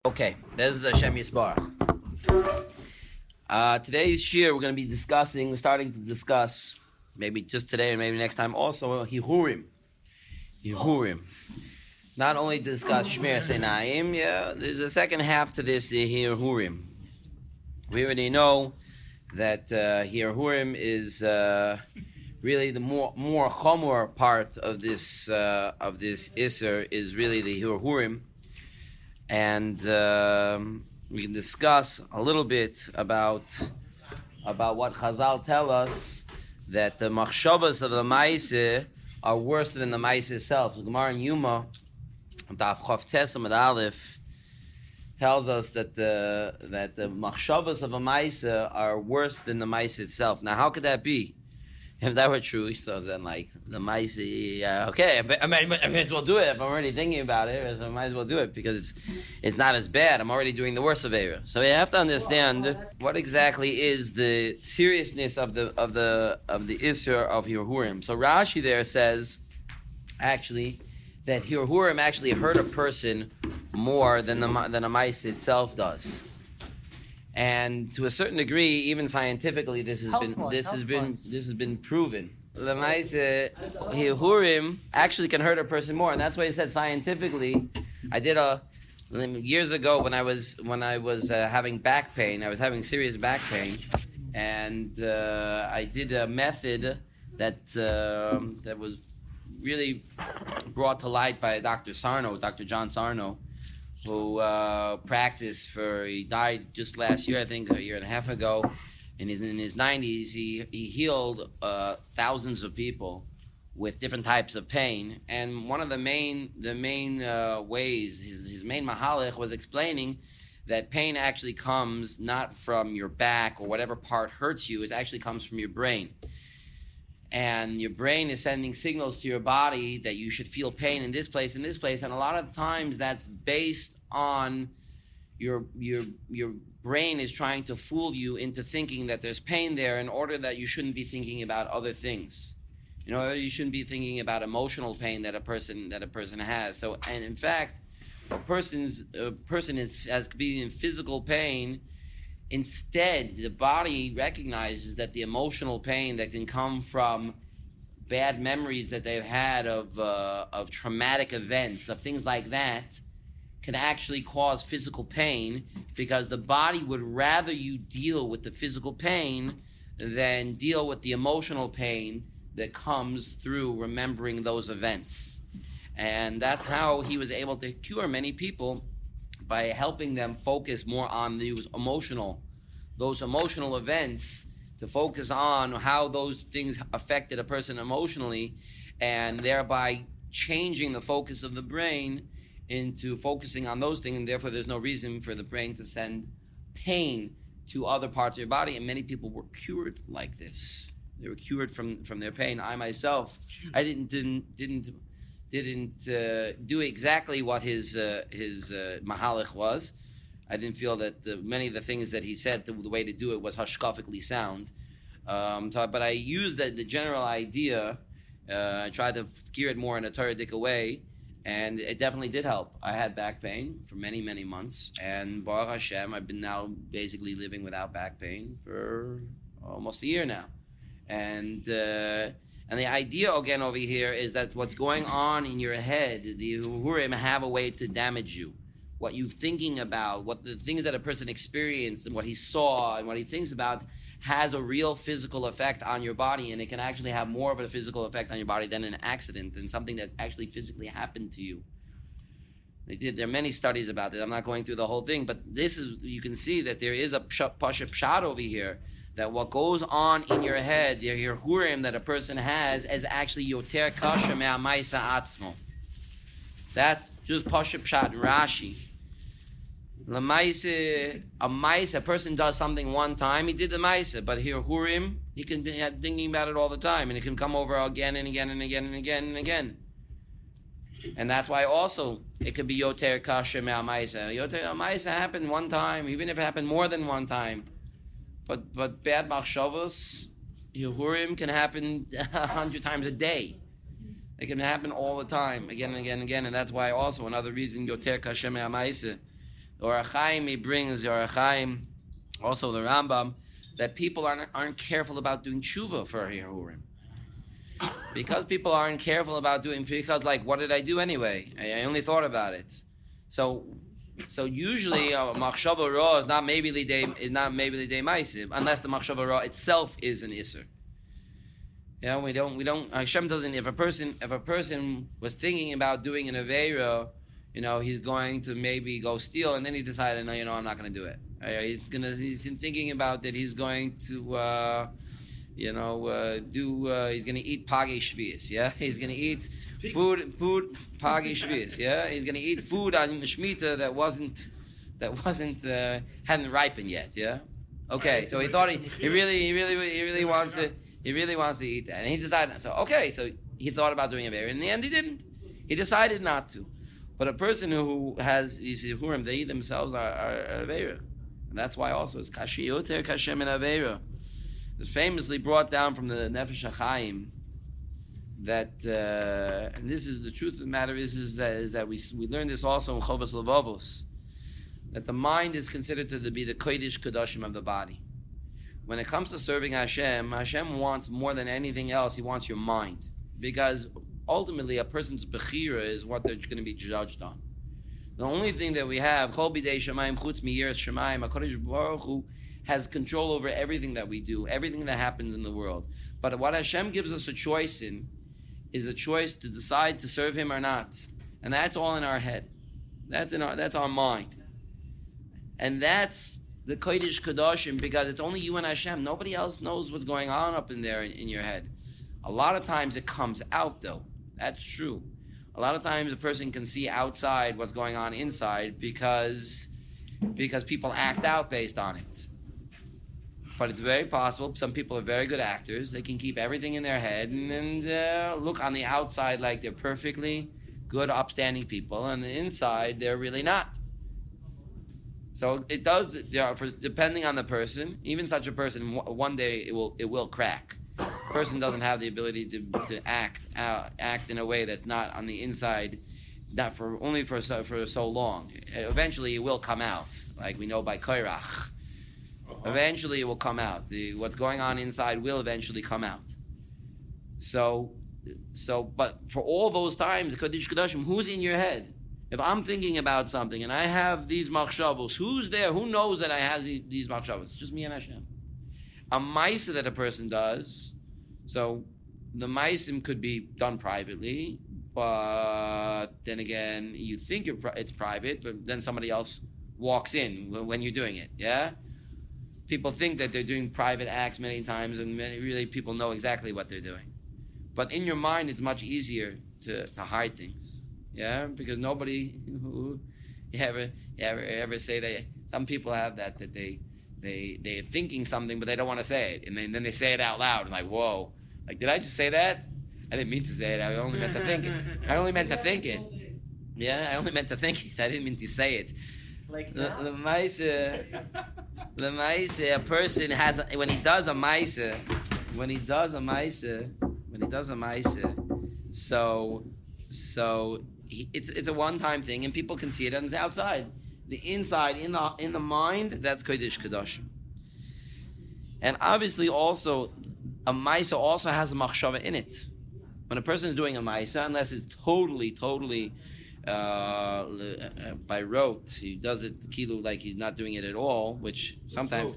Okay, this is Hashem Yisbarach. Today's shir we're starting to discuss, maybe just today and maybe next time also, Hirhurim. Not only to discuss Shmir Senaim, there's a second half to this, the Hirhurim. We already know that Hirhurim is really the more chomor part of this Isser is really the Hirhurim. And we can discuss a little bit about what Chazal tell us, that the Machshavas of the Ma'aseh are worse than the Ma'aseh itself. The Gemara in Yuma, Daf Chof Tes Amud Aleph, tells us that the Machshavas of a Ma'aseh are worse than the Ma'aseh itself. Now, how could that be? If that were true, so then like the Ma'aseh, okay, I might as well do it if I'm already thinking about it. So I might as well do it because it's not as bad. I'm already doing the worst of Eira. So you have to understand what exactly is the seriousness of the Isser of Hirhurim. So Rashi there says actually that Hirhurim actually hurt a person more than a Ma'aseh itself does. And to a certain degree, even scientifically, this has been proven. The Ma'aseh Hirhurim actually can hurt a person more, and that's why he said scientifically. I did years ago when I was having back pain. I was having serious back pain, and I did a method that was really brought to light by Dr. John Sarno, who practiced he died just last year, I think, a year and a half ago. In his 90s, he healed thousands of people with different types of pain. And one of the main ways, his main mahalach was explaining that pain actually comes not from your back or whatever part hurts you, it actually comes from your brain. And your brain is sending signals to your body that you should feel pain in this place, and a lot of times that's based on your brain is trying to fool you into thinking that there's pain there in order that you shouldn't be thinking about other things. You shouldn't be thinking about emotional pain that a person has. So, and in fact, a person has being in physical pain. Instead, the body recognizes that the emotional pain that can come from bad memories that they've had of traumatic events, of things like that, can actually cause physical pain, because the body would rather you deal with the physical pain than deal with the emotional pain that comes through remembering those events. And that's how he was able to cure many people, by helping them focus more on those emotional events, to focus on how those things affected a person emotionally, and thereby changing the focus of the brain into focusing on those things, and therefore there's no reason for the brain to send pain to other parts of your body. And many people were cured like this. They were cured from their pain. I myself, I didn't do exactly what his mahalach was. I didn't feel that many of the things that he said, the way to do it was hashkafically sound. But I used the general idea. I tried to gear it more in a Torah-dic way, and it definitely did help. I had back pain for many, many months, and Baruch Hashem, I've been now basically living without back pain for almost a year now. And the idea again over here is that what's going on in your head, the Hirhurim have a way to damage you. What you're thinking about, what the things that a person experienced, and what he saw, and what he thinks about, has a real physical effect on your body, and it can actually have more of a physical effect on your body than an accident, than something that actually physically happened to you. There are many studies about this. I'm not going through the whole thing, but you can see that there is a pshat over here, that what goes on in your head, the Hirhurim that a person has, is actually yoter kasha me'a ma'isa atzmo. That's just pashut pshat Rashi. A person does something one time, he did the ma'isa, but Hirhurim, he can be thinking about it all the time, and it can come over again and again and again and again and again. And that's why also it could be yoter kasha me'a ma'isa. Yoter ma'isa happened one time, even if it happened more than one time. But bad machshavas, Hirhurim, can happen 100 times a day. It can happen all the time, again and again and again, and that's why also another reason yoter kashem ha'maisa, Or HaChayim, he brings, or HaChayim, also the Rambam, that people aren't careful about doing tshuva for Hirhurim. Because people aren't careful about doing, because like, what did I do anyway? I only thought about it. So usually Machshava Ra is not maybe lidei ma'asim, unless the Machshava Ra itself is an isser. We don't. Hashem doesn't. If a person was thinking about doing an aveira, he's going to maybe go steal, and then he decided, no, I'm not going to do it. He's thinking about that. He's going to, he's going to eat pagi shvius. Yeah, he's going to eat food pagi shvius. Yeah, he's going to eat food on Shemitah that hadn't ripened yet. Yeah. Okay, so he thought he really wants to. He really wants to eat that. And he decided, so he thought about doing a Aveira. In the end, he didn't. He decided not to. But a person who has these Hirhurim, they themselves are Aveira. And that's why also it's Kashi Yoter Kashem and Aveira. It's famously brought down from the Nefesh HaChayim that, and this is the truth of the matter, is that we learned this also in Chovas Levavos, that the mind is considered to be the Kodesh Kedoshim of the body. When it comes to serving Hashem wants more than anything else, he wants your mind. Because ultimately a person's Bechira is what they're going to be judged on. The only thing that we have, Kol Bidei Shemayim Chutz Miyiras Shemayim, HaKadosh Baruch Hu has control over everything that we do, everything that happens in the world. But what Hashem gives us a choice in is a choice to decide to serve Him or not. And that's all in our head. That's our mind. And that's the Kodesh Kedoshim, because it's only you and Hashem. Nobody else knows what's going on up in there in your head. A lot of times it comes out, though. That's true. A lot of times a person can see outside what's going on inside because people act out based on it. But it's very possible. Some people are very good actors. They can keep everything in their head and look on the outside like they're perfectly good, upstanding people, and the inside they're really not. So it does, depending on the person, even such a person, one day it will crack. A person doesn't have the ability to act in a way that's not on the inside, not for so long. Eventually it will come out, like we know by Koirach. Eventually it will come out. What's going on inside will eventually come out. So, but for all those times, the Kodesh Kedoshim, who's in your head? If I'm thinking about something and I have these machshavos, who's there? Who knows that I have these machshavos? It's just me and Hashem. A maisa that a person does, so the maisim could be done privately, but then again, you think it's private, but then somebody else walks in when you're doing it, yeah? People think that they're doing private acts many times, and really people know exactly what they're doing. But in your mind, it's much easier to hide things. Yeah, because nobody who you ever say that some people have that they're thinking something but they don't want to say it, and then they say it out loud and like, whoa, like, did I just say that? I didn't mean to say it. I only meant to think it. I only meant to think it. Yeah, I only meant to think it. I didn't mean to say it. Like the maisa, a person has when he does a maisa, so. It's a one-time thing, and people can see it on the outside. The inside, in the mind, that's Kodesh Kedoshim. And obviously, also, a Maisa also has a Machshava in it. When a person is doing a Maisa, unless it's totally by rote, he does it kilu like he's not doing it at all, which sometimes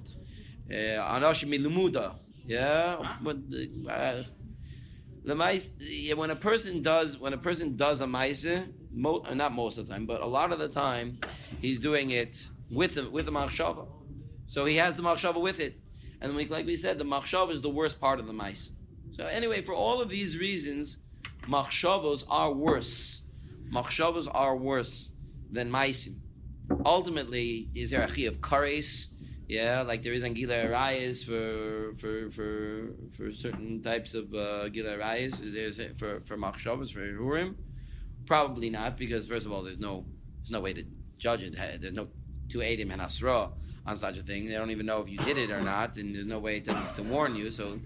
Anoshim Milumuda, yeah, but when a person does a ma'aseh, not most of the time, but a lot of the time, he's doing it with the machshava. So he has the machshava with it, and like we said, the machshava is the worst part of the ma'aseh. So anyway, for all of these reasons, machshavos are worse. Machshavos are worse than ma'asim. Ultimately, is there a chi of kares? Yeah, like there is on Gila Arayas for certain types of Gila Arayas. Is there for Machshavas, for Hirhurim? Probably not, because first of all, there's no way to judge it. There's no two Eidim and Asra on such a thing. They don't even know if you did it or not, and there's no way to warn you. So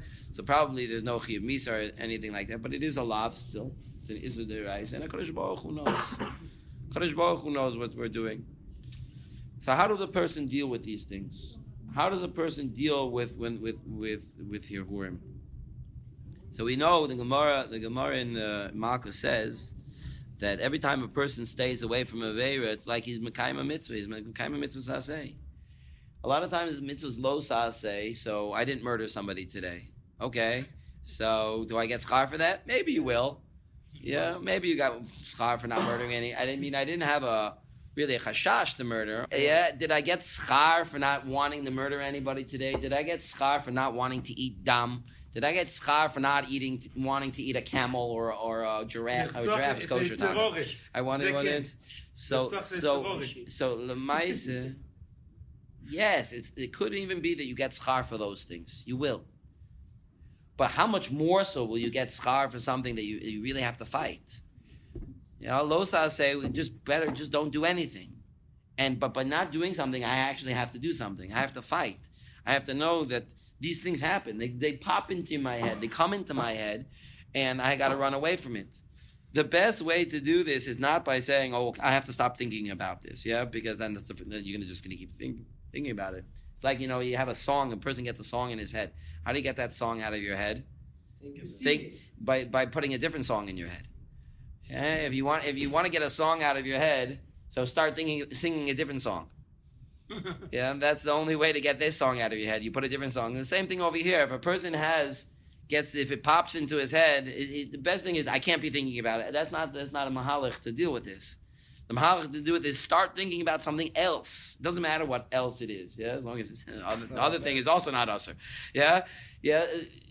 probably there's no Chi of Misa or anything like that. But it is a lav still. It's an Isur Derayas, and a Kodesh Baruch Hu knows. Kodesh Baruch Hu knows what we're doing. So how does a person deal with these things? How does a person deal with Hirhurim? So we know the Gemara in the Malka says that every time a person stays away from a Aveira, it's like he's Mekayim a mitzvah. He's Mekayim a mitzvah saseh. A lot of times mitzvah's lo saseh, so I didn't murder somebody today. Okay, so do I get schar for that? Maybe you will. Yeah, maybe you got schar for not murdering any. I didn't have really a chashash to murder. Yeah, did I get schar for not wanting to murder anybody today? Did I get schar for not wanting to eat dam? Did I get schar for not wanting to eat a camel or a giraffe? A giraffe is kosher. I wanted one. So lemaise. Yes, it could even be that you get schar for those things. You will. But how much more so will you get schar for something that you really have to fight? You know, Losa say just don't do anything. But by not doing something, I actually have to do something. I have to fight. I have to know that these things happen. They pop into my head. They come into my head, and I got to run away from it. The best way to do this is not by saying, "Oh, I have to stop thinking about this," yeah, because then you're just going to keep thinking about it. It's like, you have a song. A person gets a song in his head. How do you get that song out of your head? Think by putting a different song in your head. Yeah? If you want to get a song out of your head, so start singing a different song. Yeah, that's the only way to get this song out of your head. You put a different song. And the same thing over here. If a person if it pops into his head, the best thing is I can't be thinking about it. That's not a mahalach to deal with this. The mahalach to do with is start thinking about something else. It doesn't matter what else it is. Yeah, as long as the other thing is also not usher. Yeah.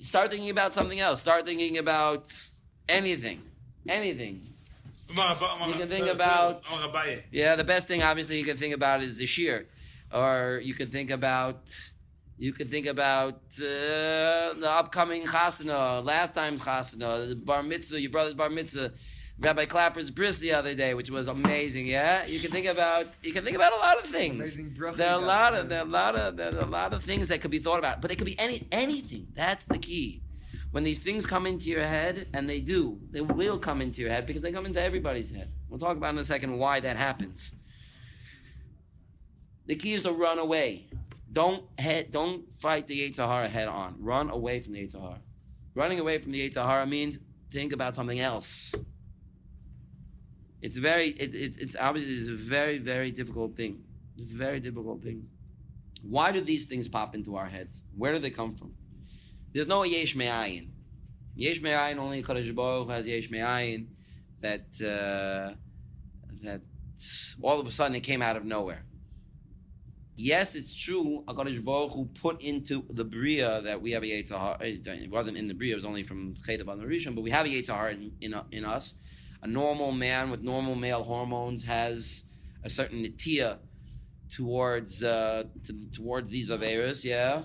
Start thinking about something else. Start thinking about anything. You can think about. Yeah, the best thing obviously you can think about is the shir, or you can think about the upcoming chasana, last time's chasana, the bar mitzvah, your brother's bar mitzvah. Rabbi Klapper's bris the other day, which was amazing. Yeah, you can think about a lot of things. There are a lot of things that could be thought about, but it could be anything. That's the key. When these things come into your head, and they will come into your head because they come into everybody's head. We'll talk about in a second why that happens. The key is to run away. Don't fight the Yetzer Hara head on. Run away from the Yetzer Hara. Running away from the Yetzer Hara means think about something else. It's obviously a very, very difficult thing. It's a very difficult thing. Why do these things pop into our heads? Where do they come from? There's no yesh me'ayin. Yesh me'ayin, only Kodesh Baruch Hu has yesh me'ayin, that all of a sudden it came out of nowhere. Yes, it's true, HaKadosh Baruch Hu put into the Bria that we have a Yetzer Hara. It wasn't in the Bria, it was only from Chet Van Rishon, but we have a Yetzer Hara in us. A normal man with normal male hormones has a certain netiya towards these aveiros, yeah,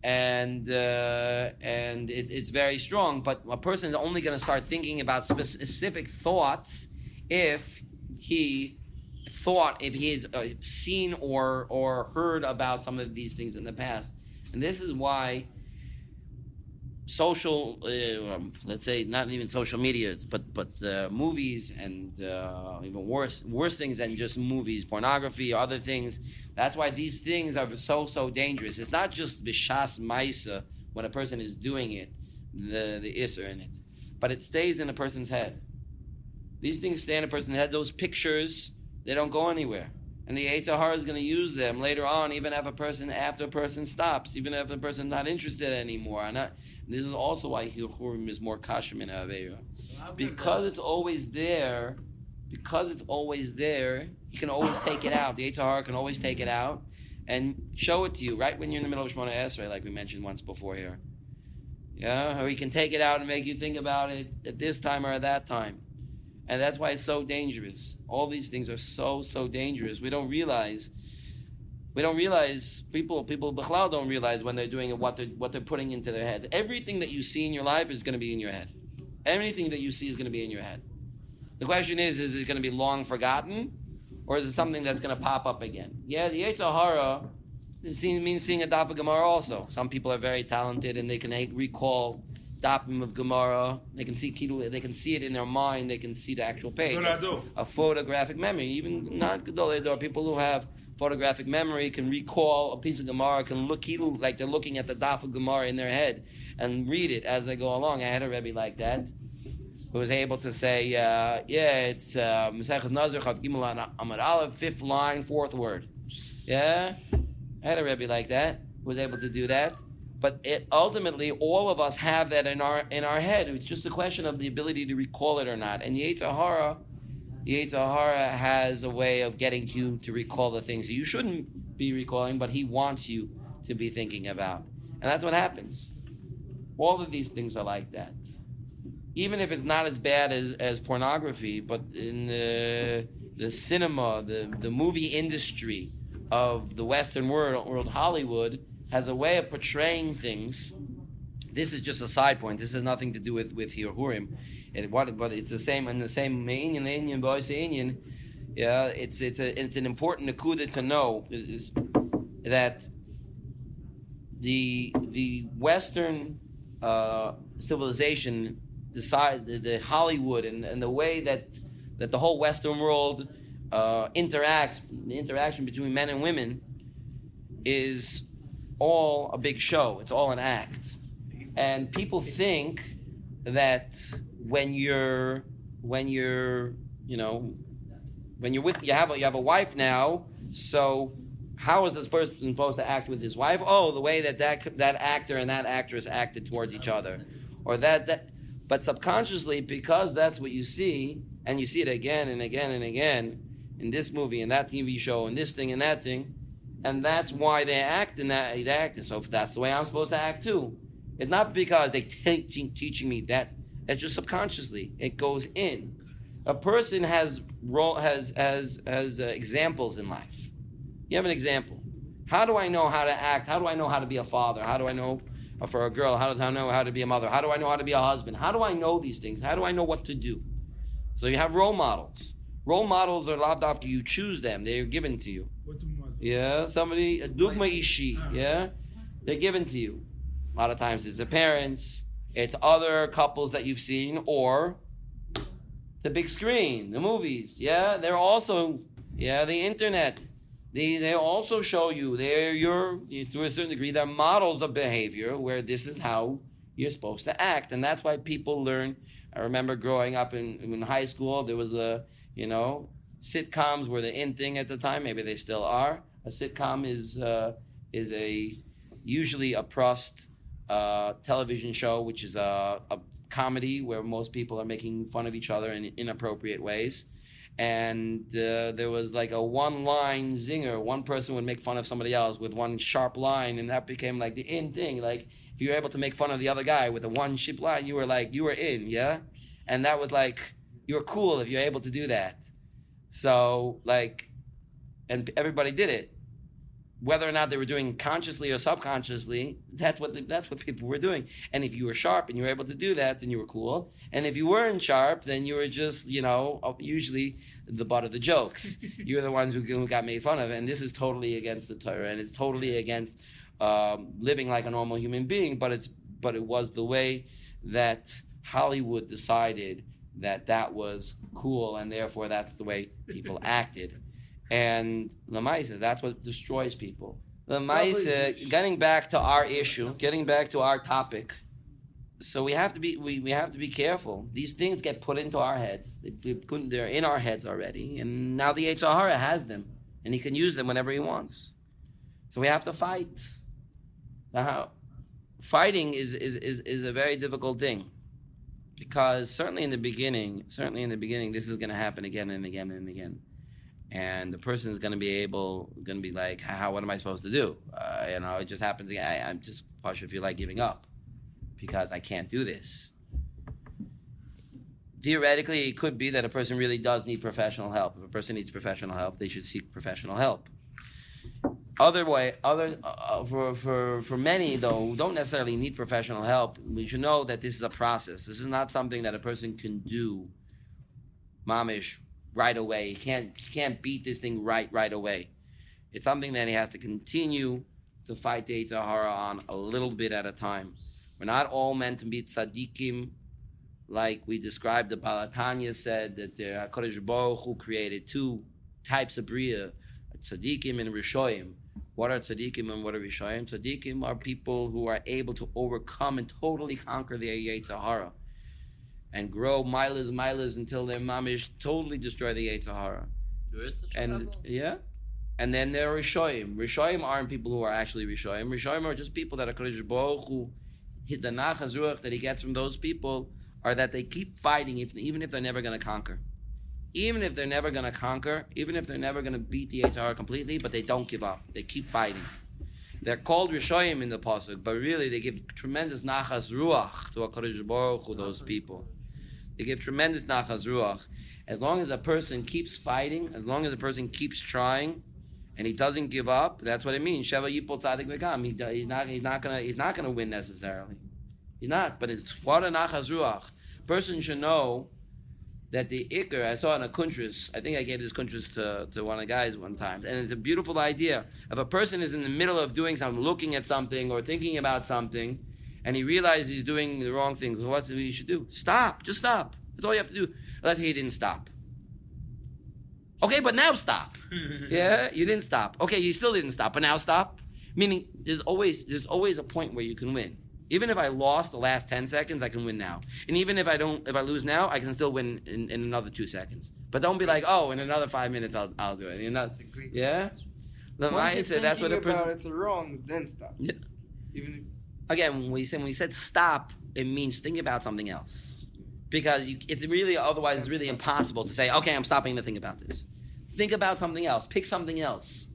and it's very strong. But a person is only going to start thinking about specific thoughts if he's seen or heard about some of these things in the past, and this is why social, let's say not even social media, but movies and even worse things than just movies, pornography or other things. That's why these things are so dangerous. It's not just b'shas ma'isa when a person is doing it, the isser in it, but it stays in a person's head. These things stay in a person's head. Those pictures, they don't go anywhere. And the Yetzer Hara is going to use them later on, even after a person stops, even if the person's not interested anymore. This is also why Hirhurim is more kashim in Aveira. Because it's always there, he can always take it out. The Yetzer Hara can always take it out and show it to you right when you're in the middle of Shemona Esrei, like we mentioned once before here. Yeah, or he can take it out and make you think about it at this time or at that time. And that's why it's so dangerous. All these things are so dangerous. We don't realize. People Bechlau don't realize when they're doing it, what they're putting into their heads. Everything that you see in your life is going to be in your head. Everything that you see is going to be in your head. The question is it going to be long forgotten, or is it something that's going to pop up again? Yeah, the Yetzer Hara means seeing a Daf Gemara also. Some people are very talented and they can recall dapim of Gemara. They can see it in their mind. They can see the actual page. A photographic memory. Even not Gedolei Dor, people who have photographic memory can recall a piece of Gemara, can look like they're looking at the daf of Gemara in their head and read it as they go along. I had a Rebbe like that, who was able to say, it's Maseches Nazir, Chav Gimel Amud Aleph, 5th line, 4th word. Yeah? I had a Rebbe like that, who was able to do that. But ultimately, all of us have that in our head. It's just a question of the ability to recall it or not. And Yetzer Hara has a way of getting you to recall the things that you shouldn't be recalling, but he wants you to be thinking about. And that's what happens. All of these things are like that. Even if it's not as bad as pornography, but in the cinema, the movie industry of the Western world, Hollywood, has a way of portraying things. This is just a side point. This has nothing to do with Hirhurim. But it's the same in the same Indian boys Indian. Yeah, it's an important nakuda to know is that the Western civilization decided the Hollywood and the way that the whole Western world interacts, the interaction between men and women is all a big show. It's all an act. And people think that when you're you have a wife now, so how is this person supposed to act with his wife? Oh, the way that actor and that actress acted towards each other, or that. But subconsciously, because that's what you see, and you see it again and again and again in this movie and that TV show and this thing and that thing, and that's why they act in that they act. So if that's the way I'm supposed to act too, it's not because they teaching me that. It's just subconsciously it goes in. A person has examples in life. You have an example. How do I know how to act? How do I know how to be a father? How do I know for a girl? How do I know how to be a mother? How do I know how to be a husband? How do I know these things? How do I know what to do? So you have role models. Role models are lav dafka you choose them. They're given to you. What's a model? Yeah, somebody, a dugma ishi. Yeah, they're given to you. A lot of times it's the parents, it's other couples that you've seen, or the big screen, the movies. Yeah, they're also, the internet. They also show you, to a certain degree, they're models of behavior where this is how you're supposed to act. And that's why people learn. I remember growing up in high school, there was sitcoms were the in thing at the time. Maybe they still are. A sitcom is usually a Prost television show, which is a comedy where most people are making fun of each other in inappropriate ways. And there was like a one-line zinger. One person would make fun of somebody else with one sharp line, and that became like the in thing. Like if you were able to make fun of the other guy with a one sharp line, you were in, yeah? And that was like, you were cool if you're able to do that. So and everybody did it. Whether or not they were doing consciously or subconsciously, that's what people were doing. And if you were sharp and you were able to do that, then you were cool. And if you weren't sharp, then you were just, usually the butt of the jokes. You were the ones who got made fun of. And this is totally against the Torah, and it's totally against living like a normal human being. But it was the way that Hollywood decided that was cool, and therefore that's the way people acted. And Lamaisa, that's what destroys people. Lamaisa, getting back to our issue, getting back to our topic. So we have to be careful. These things get put into our heads. They're in our heads already, and now the Yetzer Hara has them, and he can use them whenever he wants. So we have to fight. Now, fighting is a very difficult thing, because certainly in the beginning, this is going to happen again and again and again. And the person is going to be like, what am I supposed to do? It just happens again. I'm just partially feel like giving up because I can't do this. Theoretically, it could be that a person really does need professional help. If a person needs professional help, they should seek professional help. For many, though, who don't necessarily need professional help, we should know that this is a process. This is not something that a person can do, mamish, right away. He can't beat this thing right away. It's something that he has to continue to fight the Yetzer Hara on a little bit at a time. We're not all meant to be tzaddikim, like we described. The Balatanya said that the Kodesh Baruch Hu created two types of bria, tzaddikim and rishoyim. What are tzaddikim and what are rishoyim? Tzaddikim are people who are able to overcome and totally conquer the Yetzer Hara and grow milas until their mamish totally destroy the Yetzer Hara. There is such a level? Yeah. And then there are rishoyim. Rishoyim aren't people who are actually rishoyim. Rishoyim are just people that are Kodesh Baruch Hu, the nachas ruach that he gets from those people are that they keep fighting even if they're never going to conquer. Even if they're never going to conquer, even if they're never going to beat the Yetzer Hara completely, but they don't give up. They keep fighting. They're called Rishoyim in the Pasuk, but really they give tremendous nachas ruach to HaKadosh Baruch Hu, those people. They give tremendous nachas ruach. As long as a person keeps fighting, as long as a person keeps trying, and he doesn't give up, that's what it means. Sheva Yipol Tzadik V'Gam. He's not gonna win necessarily. He's not, but it's what a nachas ruach. Person should know that the Iker, I saw in a kuntris, I think I gave this kuntris to one of the guys one time, and it's a beautiful idea. If a person is in the middle of doing something, looking at something or thinking about something, and he realizes he's doing the wrong thing, what's what he should do? Stop. Just stop. That's all you have to do. Let's say he didn't stop. Okay, but now stop. Yeah, you didn't stop. Okay, you still didn't stop, but now stop. Meaning, there's always a point where you can win. Even if I lost the last 10 seconds, I can win now. And even if I lose now, I can still win in another 2 seconds. But don't be like, oh, in another 5 minutes, I'll do it. You know, yeah? Once you're that's what a person. about it's wrong, then stop. Yeah. Even Again, when we said stop, it means think about something else. Because it's really impossible to say, okay, I'm stopping to think about this. Think about something else. Pick something else.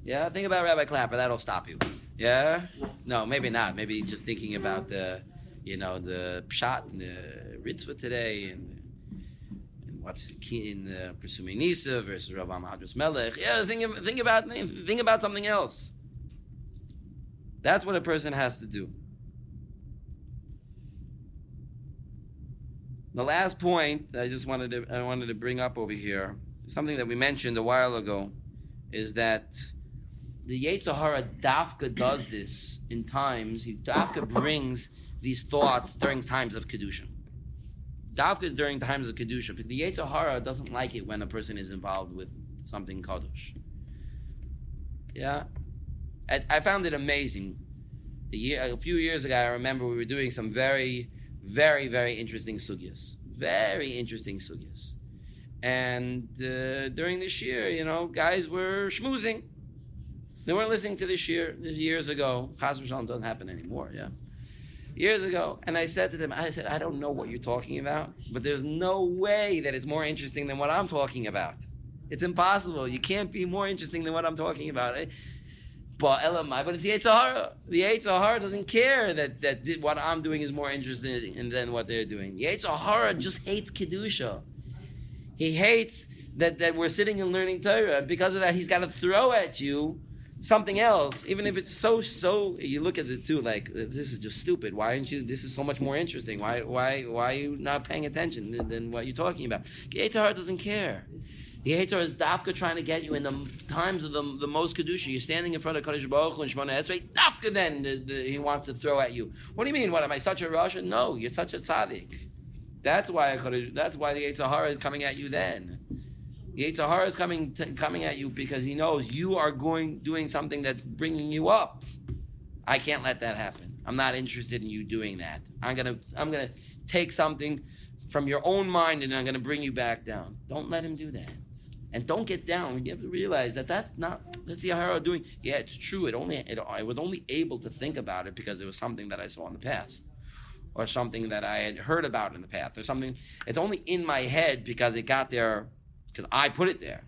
Yeah? Think about Rabbi Klapper. That'll stop you. Yeah? No, maybe not. Maybe just thinking about the pshat and the ritzvah today and what's key in the Presumei Nisa versus Rambam Hadras Melech. Yeah, think about something else. That's what a person has to do. The last point I wanted to bring up over here, something that we mentioned a while ago, is that the Yetzer Hara dafka does this in times. He dafka brings these thoughts during times of kedusha. Dafka is during times of kedusha. But the Yetzer Hara doesn't like it when a person is involved with something kadosh. Yeah, I found it amazing. A few years ago, I remember we were doing some very, very, very interesting sugyas. Very interesting sugyas. And during this year, guys were schmoozing. They weren't listening to this years ago. Chas v'shalom doesn't happen anymore, yeah. Years ago. And I said to them, I don't know what you're talking about, but there's no way that it's more interesting than what I'm talking about. It's impossible. You can't be more interesting than what I'm talking about. But it's the Yetzer Hara. The Yetzer Hara doesn't care that what I'm doing is more interesting than what they're doing. The Yetzer Hara just hates kedusha. He hates that we're sitting and learning Torah. And because of that, he's got to throw at you something else, even if it's so you look at it too like, this is just stupid. Why aren't you? This is so much more interesting. Why are you not paying attention than what you're talking about? The Yetzer Hara doesn't care. The Yetzer Hara is dafka trying to get you in the times of the most kedusha. You're standing in front of Kodesh Baruch Hu and Shemona Esrei. Dafka then he wants to throw at you. What do you mean? What, am I such a Rasha? No, you're such a tzaddik. That's why the Yetzer Hara is coming at you then. The Yetzer Hara is coming at you because he knows you are doing something that's bringing you up. I can't let that happen. I'm not interested in you doing that. I'm gonna take something from your own mind and I'm gonna bring you back down. Don't let him do that. And don't get down. You have to realize that's the Hara doing. Yeah, it's true. I was only able to think about it because it was something that I saw in the past, or something that I had heard about in the past, or something. It's only in my head because it got there because I put it there.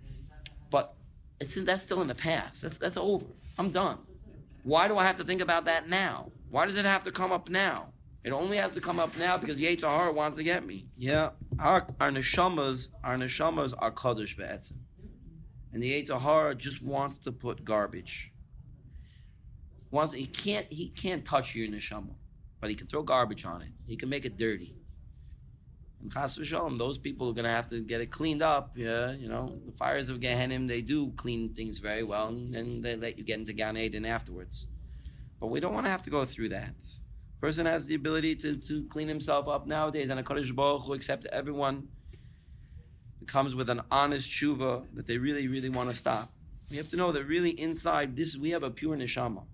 But that's still in the past. That's over. I'm done. Why do I have to think about that now? Why does it have to come up now? It only has to come up now because Yetzer Hara wants to get me. Yeah, our neshamas are kadosh be'etzim, and the Yetzer Hara just wants to put garbage. He can't touch your neshama, but he can throw garbage on it. He can make it dirty. And chas v'shalom, those people are going to have to get it cleaned up. Yeah, the fires of Gehenim, they do clean things very well, and then they let you get into Gan Eden afterwards. But we don't want to have to go through that. Person has the ability to clean himself up nowadays, and a Kodesh Baruch Hu accepts everyone. It comes with an honest tshuva that they really, really want to stop. We have to know that really inside this, we have a pure neshama.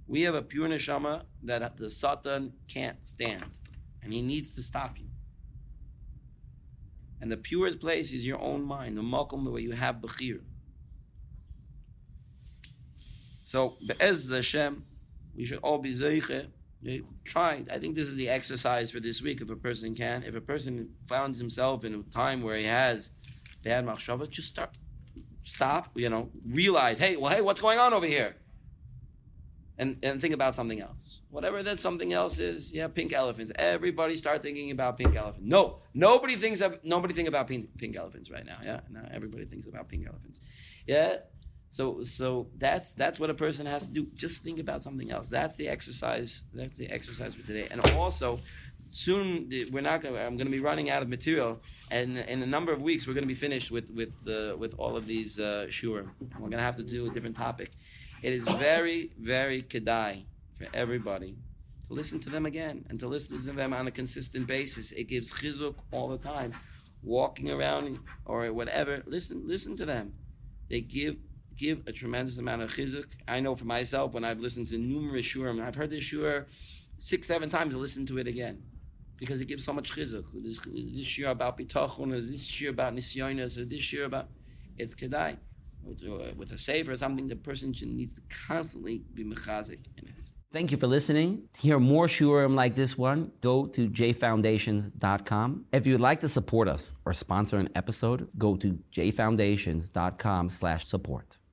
We have a pure neshama that the Satan can't stand, and he needs to stop you. And the purest place is your own mind, the makom where you have Bechira. So, be'ez Hashem, we should all be zeiche. Try. I think this is the exercise for this week. If a person can, if a person finds himself in a time where he has bad Machshava, just stop. Realize, hey, what's going on over here? And think about something else. Whatever that something else is. Yeah, pink elephants. Everybody start thinking about pink elephants. No, nobody think about pink elephants right now. Yeah, no, everybody thinks about pink elephants. Yeah. So that's what a person has to do. Just think about something else. That's the exercise. That's the exercise for today. And also, soon I'm going to be running out of material, and in a number of weeks we're going to be finished with all of these shurim. We're going to have to do a different topic. It is very, very kedai for everybody to listen to them again and to listen to them on a consistent basis. It gives chizuk all the time. Walking around or whatever, listen to them. They give a tremendous amount of chizuk. I know for myself, when I've listened to numerous shurim, I've heard this shur 6-7 times to listen to it again, because it gives so much chizuk. This shur about bitachon, or this shur about nisyonos, or this shur about, it's kedai. With a sefer or something, the person needs to constantly be mechazik in it. Thank you for listening. To hear more shurim like this one, go to jfoundations.com. If you'd like to support us or sponsor an episode, go to jfoundations.com/support.